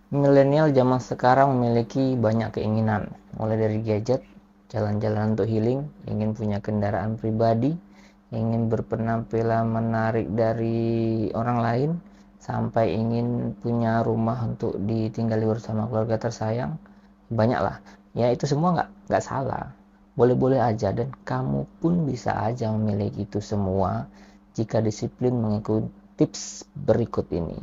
Milenial zaman sekarang memiliki banyak keinginan, mulai dari gadget, jalan-jalan untuk healing, ingin punya kendaraan pribadi, ingin berpenampilan menarik dari orang lain, sampai ingin punya rumah untuk ditinggali bersama keluarga tersayang. Banyaklah. Ya itu semua nggak salah. Boleh-boleh aja dan kamu pun bisa aja memiliki itu semua jika disiplin mengikuti tips berikut ini.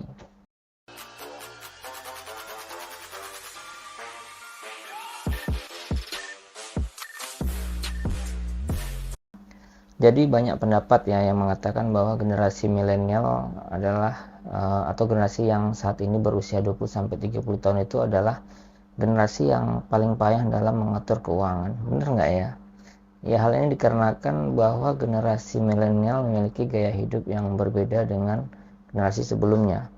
Jadi banyak pendapat ya yang mengatakan bahwa generasi milenial adalah atau generasi yang saat ini berusia 20 sampai 30 tahun itu adalah generasi yang paling payah dalam mengatur keuangan. Benar nggak ya? Ya hal ini dikarenakan bahwa generasi milenial memiliki gaya hidup yang berbeda dengan generasi sebelumnya.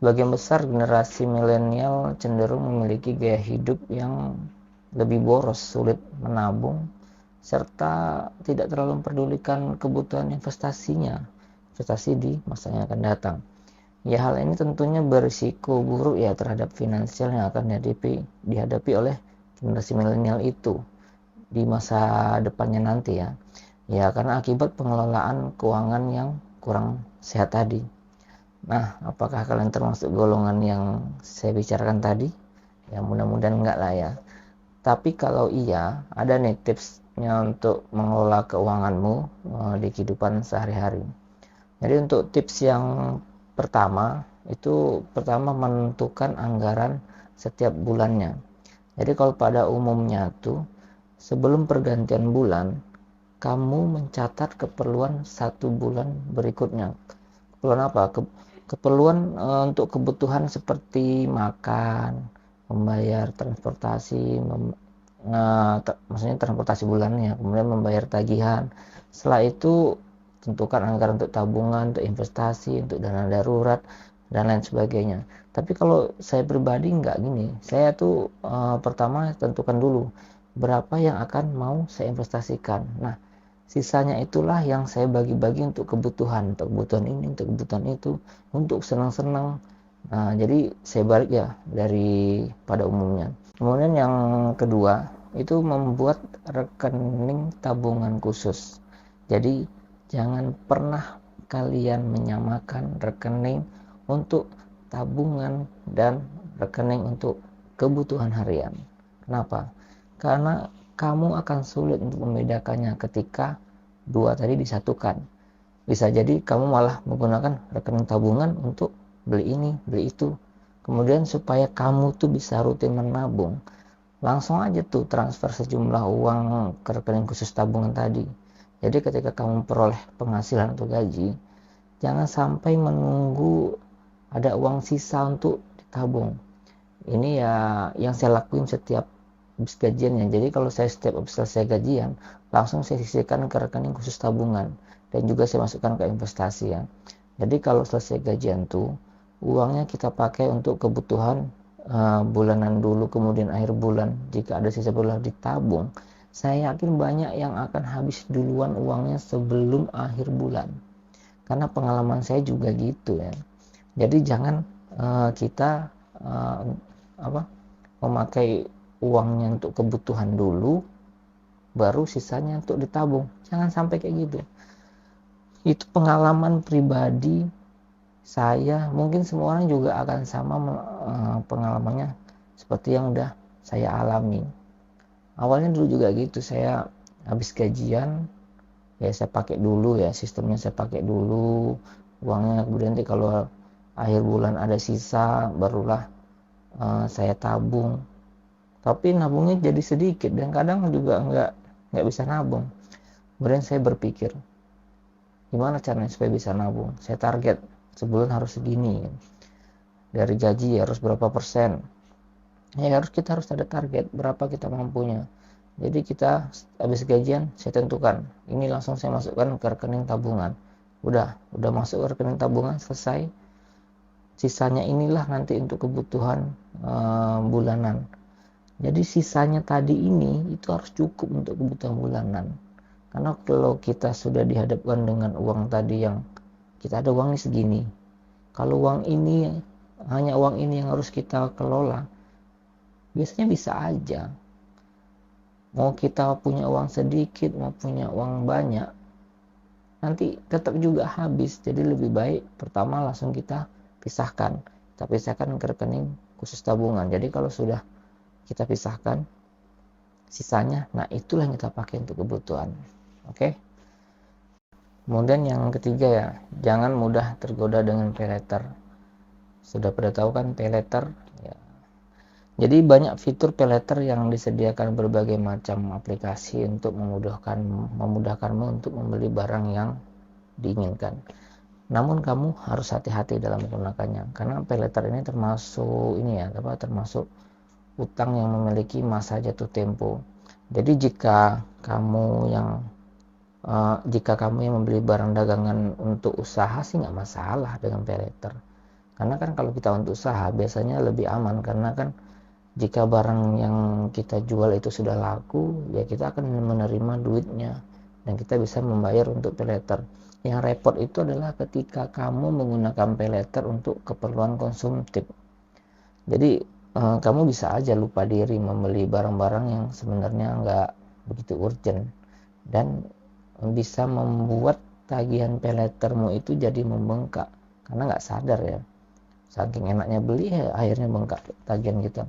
Sebagian besar generasi milenial cenderung memiliki gaya hidup yang lebih boros, sulit menabung, serta tidak terlalu memperdulikan kebutuhan investasi di masa yang akan datang. Ya hal ini tentunya berisiko buruk ya terhadap finansial yang akan dihadapi oleh generasi milenial itu di masa depannya nanti ya. Ya karena akibat pengelolaan keuangan yang kurang sehat tadi. Nah, apakah kalian termasuk golongan yang saya bicarakan tadi? Ya mudah-mudahan enggak lah ya. Tapi kalau iya, ada nih tipsnya untuk mengelola keuanganmu di kehidupan sehari-hari. Jadi untuk tips yang pertama menentukan anggaran setiap bulannya. Jadi kalau pada umumnya tuh sebelum pergantian bulan, kamu mencatat keperluan satu bulan berikutnya. Keperluan apa? Keperluan untuk kebutuhan seperti makan, membayar transportasi, maksudnya transportasi bulannya, kemudian membayar tagihan. Setelah itu tentukan anggaran untuk tabungan, untuk investasi, untuk dana darurat dan lain sebagainya. Tapi kalau saya pribadi nggak gini, saya tuh pertama tentukan dulu berapa yang akan mau saya investasikan. Nah, sisanya itulah yang saya bagi-bagi untuk kebutuhan ini, untuk kebutuhan itu, untuk senang-senang. Nah, jadi saya balik ya dari pada umumnya. Kemudian yang kedua, itu membuat rekening tabungan khusus. Jadi, jangan pernah kalian menyamakan rekening untuk tabungan dan rekening untuk kebutuhan harian. Kenapa? Karena kamu akan sulit untuk membedakannya ketika dua tadi disatukan. Bisa jadi kamu malah menggunakan rekening tabungan untuk beli ini, beli itu. Kemudian supaya kamu tuh bisa rutin menabung, langsung aja tuh transfer sejumlah uang ke rekening khusus tabungan tadi. Jadi ketika kamu peroleh penghasilan atau gaji, jangan sampai menunggu ada uang sisa untuk ditabung. Ini ya yang saya lakuin setiap habis gajian ya. Jadi kalau saya setiap habis selesai gajian, langsung saya sisihkan ke rekening khusus tabungan dan juga saya masukkan ke investasi ya. Jadi kalau selesai gajian tuh uangnya kita pakai untuk kebutuhan bulanan dulu, kemudian akhir bulan jika ada sisa boleh ditabung. Saya yakin banyak yang akan habis duluan uangnya sebelum akhir bulan. Karena pengalaman saya juga gitu ya. Jadi jangan kita apa memakai uangnya untuk kebutuhan dulu, baru sisanya untuk ditabung. Jangan sampai kayak gitu. Itu pengalaman pribadi saya, mungkin semua orang juga akan sama pengalamannya seperti yang udah saya alami. Awalnya dulu juga gitu, saya habis gajian ya saya pakai dulu ya, sistemnya saya pakai dulu uangnya, kemudian nanti kalau akhir bulan ada sisa barulah saya tabung. Tapi nabungnya jadi sedikit dan kadang juga nggak bisa nabung. Kemudian saya berpikir gimana caranya supaya bisa nabung. Saya target sebulan harus segini, dari gaji harus berapa persen. Ya kita harus ada target berapa kita mampunya. Jadi kita habis gajian saya tentukan ini, langsung saya masukkan ke rekening tabungan. Udah masuk ke rekening tabungan, selesai. Sisanya inilah nanti untuk kebutuhan bulanan. Jadi sisanya tadi ini itu harus cukup untuk kebutuhan bulanan. Karena kalau kita sudah dihadapkan dengan uang tadi yang kita ada uang ini segini, kalau uang ini hanya uang ini yang harus kita kelola? Biasanya bisa aja. Mau kita punya uang sedikit, mau punya uang banyak, nanti tetap juga habis. Jadi lebih baik pertama langsung kita pisahkan. Kita pisahkan ke rekening khusus tabungan. Jadi kalau sudah kita pisahkan, sisanya, nah itulah yang kita pakai untuk kebutuhan. Oke. Kemudian yang ketiga ya, jangan mudah tergoda dengan paylater. Sudah pada tahu kan paylater? Ya. Jadi banyak fitur paylater yang disediakan berbagai macam aplikasi untuk memudahkanmu untuk membeli barang yang diinginkan. Namun kamu harus hati-hati dalam menggunakannya, karena paylater ini termasuk utang yang memiliki masa jatuh tempo. Jadi jika kamu yang membeli barang dagangan untuk usaha sih nggak masalah dengan paylater. Karena kan kalau kita untuk usaha biasanya lebih aman, karena kan jika barang yang kita jual itu sudah laku, ya kita akan menerima duitnya dan kita bisa membayar untuk paylater. Yang repot itu adalah ketika kamu menggunakan paylater untuk keperluan konsumtif. Jadi kamu bisa aja lupa diri membeli barang-barang yang sebenarnya nggak begitu urgent, dan bisa membuat tagihan paylettermu itu jadi membengkak karena nggak sadar ya. Saking enaknya beli ya akhirnya bengkak tagihan kita.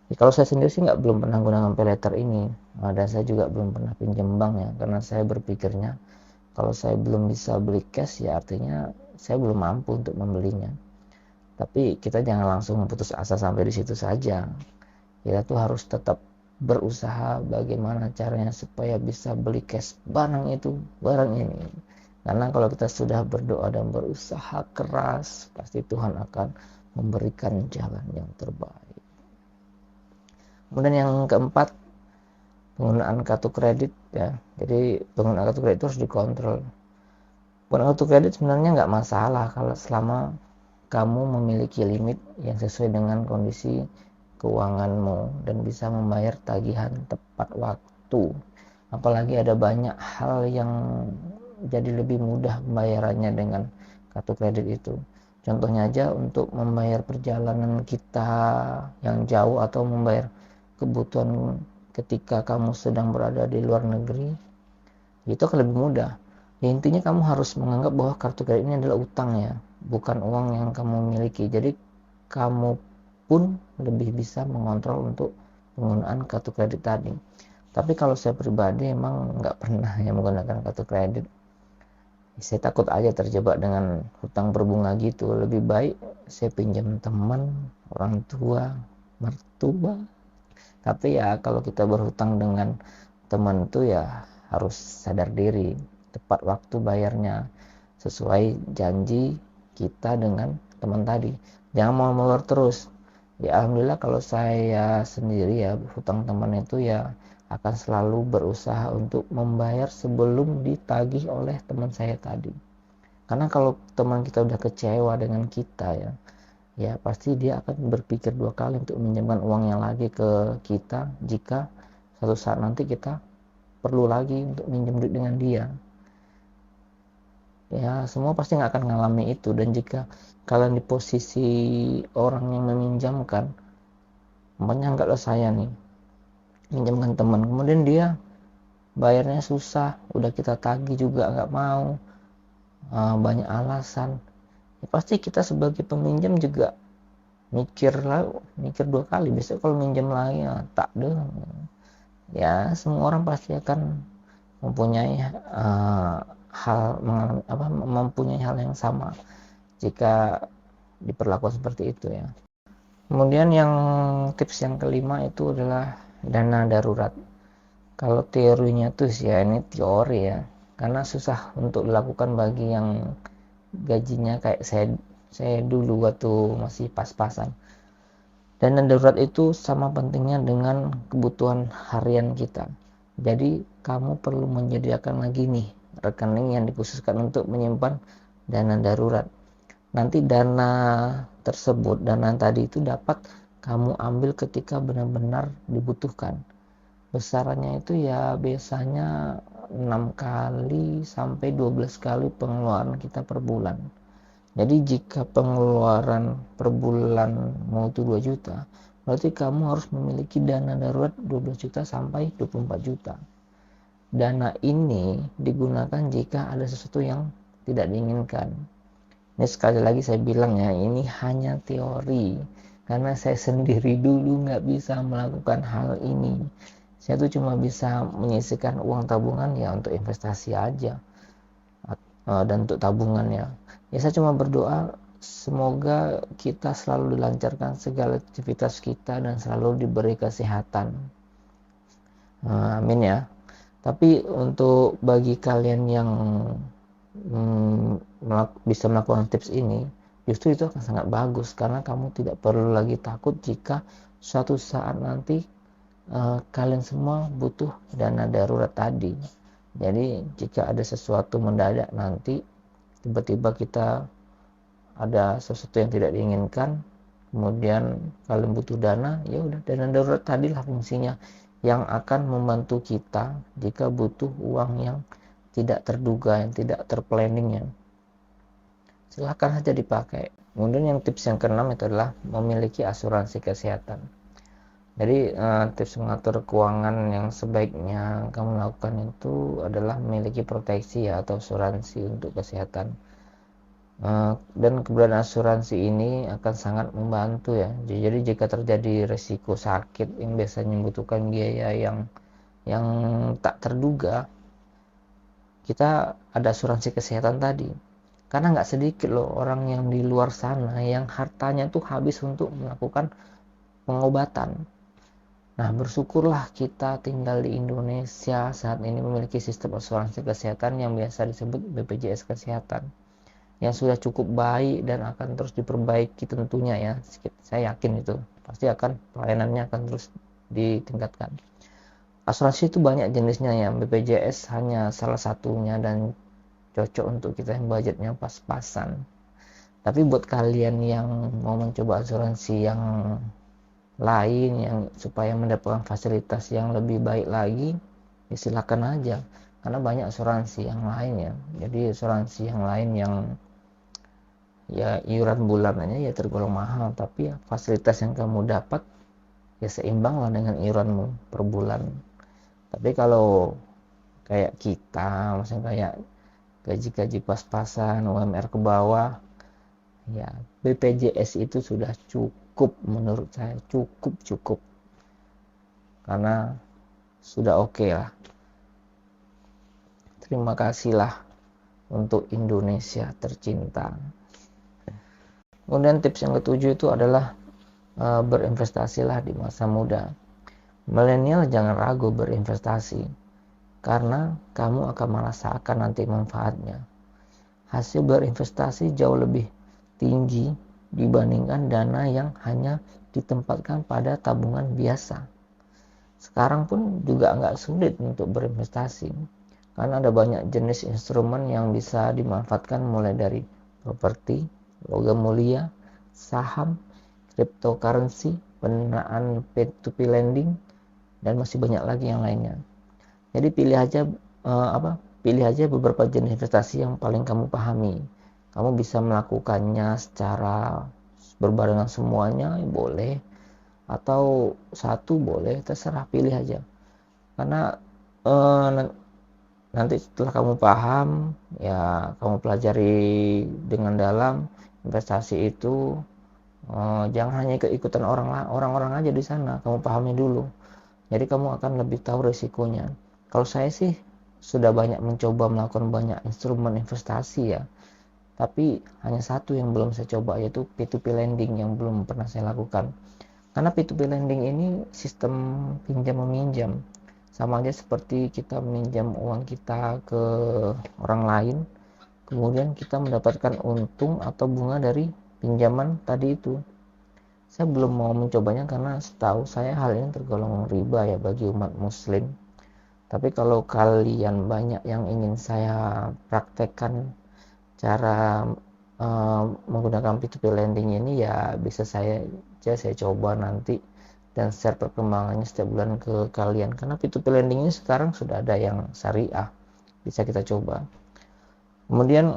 Ya, kalau saya sendiri sih belum pernah gunakan paylater ini, dan saya juga belum pernah pinjam bank ya, karena saya berpikirnya kalau saya belum bisa beli cash ya artinya saya belum mampu untuk membelinya. Tapi kita jangan langsung putus asa sampai di situ saja. Kita tuh harus tetap berusaha bagaimana caranya supaya bisa beli cash barang ini. Karena kalau kita sudah berdoa dan berusaha keras, pasti Tuhan akan memberikan jalan yang terbaik. Kemudian yang keempat, penggunaan kartu kredit ya. Jadi penggunaan kartu kredit itu harus dikontrol. Penggunaan kartu kredit sebenarnya nggak masalah kalau selama kamu memiliki limit yang sesuai dengan kondisi keuanganmu dan bisa membayar tagihan tepat waktu. Apalagi ada banyak hal yang jadi lebih mudah pembayarannya dengan kartu kredit itu. Contohnya aja untuk membayar perjalanan kita yang jauh atau membayar kebutuhan ketika kamu sedang berada di luar negeri, itu akan lebih mudah. Ya, intinya kamu harus menganggap bahwa kartu kredit ini adalah utang ya, bukan uang yang kamu miliki. Jadi kamu pun lebih bisa mengontrol untuk penggunaan kartu kredit tadi. Tapi kalau saya pribadi emang nggak pernah ya menggunakan kartu kredit. Saya takut aja terjebak dengan hutang berbunga gitu. Lebih baik saya pinjam teman, orang tua, mertua. Tapi ya kalau kita berhutang dengan teman itu ya harus sadar diri, tepat waktu bayarnya sesuai janji kita dengan teman tadi. Jangan mau molor terus. Ya alhamdulillah kalau saya sendiri ya hutang teman itu ya akan selalu berusaha untuk membayar sebelum ditagih oleh teman saya tadi. Karena kalau teman kita udah kecewa dengan kita ya pasti dia akan berpikir dua kali untuk meminjamkan uangnya lagi ke kita jika suatu saat nanti kita perlu lagi untuk minjem duit dengan dia. Ya semua pasti nggak akan ngalami itu, dan jika kalian di posisi orang yang meminjamkan, umpamanya anggaplah saya nih minjamkan teman, kemudian dia bayarnya susah, udah kita tagih juga nggak mau, banyak alasan, ya pasti kita sebagai peminjam juga mikir dua kali. Besok kalau minjem lagi tak deh. Ya semua orang pasti akan mempunyai mempunyai hal yang sama jika diperlakukan seperti itu ya. Kemudian tips yang kelima itu adalah dana darurat. Kalau teorinya tuh ya ini teori ya, karena susah untuk dilakukan bagi yang gajinya kayak saya dulu waktu masih pas-pasan. Dana darurat itu sama pentingnya dengan kebutuhan harian kita. Jadi kamu perlu menyediakan lagi nih rekening yang dikhususkan untuk menyimpan dana darurat. Nanti dana tadi itu dapat kamu ambil ketika benar-benar dibutuhkan. Besarannya itu ya biasanya 6 kali sampai 12 kali pengeluaran kita per bulan. Jadi jika pengeluaran per bulan mau itu 2 juta, berarti kamu harus memiliki dana darurat 12 juta sampai 24 juta. Dana ini digunakan jika ada sesuatu yang tidak diinginkan. Ini sekali lagi saya bilang ya, ini hanya teori. Karena saya sendiri dulu nggak bisa melakukan hal ini. Saya tuh cuma bisa menyisihkan uang tabungan ya untuk investasi aja. Dan untuk tabungannya. Ya saya cuma berdoa semoga kita selalu dilancarkan segala aktivitas kita dan selalu diberi kesehatan. Amin ya. Tapi untuk bagi kalian yang bisa melakukan tips ini, justru itu akan sangat bagus karena kamu tidak perlu lagi takut jika suatu saat nanti kalian semua butuh dana darurat tadi. Jadi jika ada sesuatu mendadak nanti tiba-tiba kita ada sesuatu yang tidak diinginkan, kemudian kalian butuh dana, ya udah dana darurat tadi lah fungsinya yang akan membantu kita jika butuh uang yang tidak terduga, yang tidak terplanning ya. Silahkan saja dipakai. Kemudian yang tips yang keenam itu adalah memiliki asuransi kesehatan. Jadi tips mengatur keuangan yang sebaiknya kamu lakukan itu adalah memiliki proteksi ya, atau asuransi untuk kesehatan. Dan keberadaan asuransi ini akan sangat membantu ya. Jadi jika terjadi resiko sakit yang biasanya membutuhkan biaya yang tak terduga, kita ada asuransi kesehatan tadi. Karena nggak sedikit loh orang yang di luar sana yang hartanya tuh habis untuk melakukan pengobatan. Nah, bersyukurlah kita tinggal di Indonesia saat ini memiliki sistem asuransi kesehatan yang biasa disebut BPJS Kesehatan, yang sudah cukup baik dan akan terus diperbaiki tentunya ya. Saya yakin itu pasti akan pelayanannya akan terus ditingkatkan. Asuransi itu banyak jenisnya ya, BPJS hanya salah satunya dan cocok untuk kita yang budgetnya pas-pasan. Tapi buat kalian yang mau mencoba asuransi yang lain yang supaya mendapatkan fasilitas yang lebih baik lagi, ya silakan aja. Karena banyak asuransi yang lain ya. Jadi asuransi yang lain yang ya iuran bulanannya ya tergolong mahal, tapi ya fasilitas yang kamu dapat ya seimbang lah dengan iuranmu per bulan. Tapi kalau kayak kita, misalnya kayak gaji-gaji pas-pasan, UMR ke bawah, ya BPJS itu sudah cukup menurut saya, cukup karena sudah oke lah. Terima kasihlah untuk Indonesia tercinta. Kemudian tips yang ketujuh itu adalah berinvestasilah di masa muda. Milenial jangan ragu berinvestasi, karena kamu akan merasakan nanti manfaatnya. Hasil berinvestasi jauh lebih tinggi dibandingkan dana yang hanya ditempatkan pada tabungan biasa. Sekarang pun juga nggak sulit untuk berinvestasi, karena ada banyak jenis instrumen yang bisa dimanfaatkan mulai dari properti, logam mulia, saham, cryptocurrency, pendanaan P2P lending, dan masih banyak lagi yang lainnya. Jadi pilih aja beberapa jenis investasi yang paling kamu pahami. Kamu bisa melakukannya secara berbarengan semuanya, boleh, atau satu boleh, terserah, pilih aja. Karena nanti setelah kamu paham, ya kamu pelajari dengan dalam investasi itu. Jangan hanya ikut-ikutan orang-orang aja di sana, kamu pahami dulu. Jadi kamu akan lebih tahu resikonya. Kalau saya sih sudah banyak mencoba melakukan banyak instrumen investasi ya, tapi hanya satu yang belum saya coba, yaitu P2P lending yang belum pernah saya lakukan. Karena P2P lending ini sistem pinjam meminjam, sama aja seperti kita meminjam uang kita ke orang lain, kemudian kita mendapatkan untung atau bunga dari pinjaman tadi itu. Saya belum mau mencobanya karena setahu saya hal ini tergolong riba ya bagi umat muslim. Tapi kalau kalian banyak yang ingin saya praktekkan cara menggunakan P2P lending ini, ya bisa saya coba nanti dan share perkembangannya setiap bulan ke kalian. Karena P2P lending ini sekarang sudah ada yang syariah, bisa kita coba. Kemudian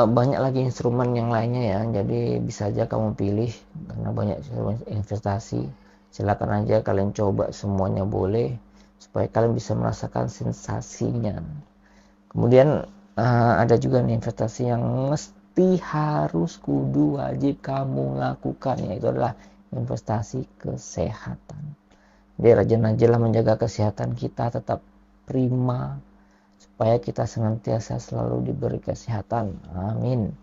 banyak lagi instrumen yang lainnya ya, jadi bisa aja kamu pilih karena banyak instrumen investasi. Silakan aja kalian coba semuanya, boleh, supaya kalian bisa merasakan sensasinya. Kemudian ada juga nih investasi yang mesti harus kudu wajib kamu lakukan, yaitu adalah investasi kesehatan. Jadi rajin aja lah menjaga kesehatan kita tetap prima, supaya kita senantiasa selalu diberi kesehatan. Amin.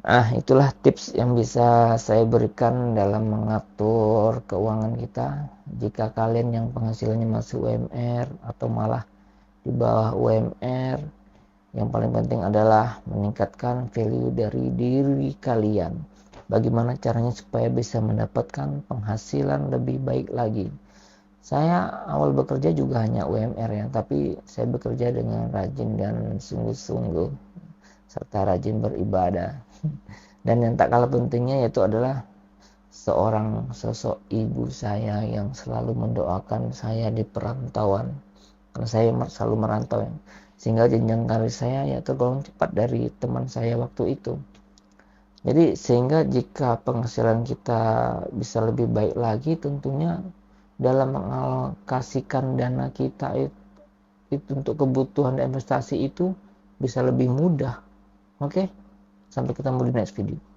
Nah, itulah tips yang bisa saya berikan dalam mengatur keuangan kita. Jika kalian yang penghasilannya masih UMR atau malah di bawah UMR, yang paling penting adalah meningkatkan value dari diri kalian. Bagaimana caranya supaya bisa mendapatkan penghasilan lebih baik lagi? Saya awal bekerja juga hanya UMR ya, tapi saya bekerja dengan rajin dan sungguh-sungguh serta rajin beribadah. Dan yang tak kalah pentingnya yaitu adalah seorang sosok ibu saya yang selalu mendoakan saya di perantauan, karena saya selalu merantau ya, sehingga jenjang karir saya ya tergolong cepat dari teman saya waktu itu. Jadi sehingga jika penghasilan kita bisa lebih baik lagi, tentunya dalam mengalokasikan dana kita itu untuk kebutuhan dan investasi itu bisa lebih mudah. Oke, sampai ketemu di next video.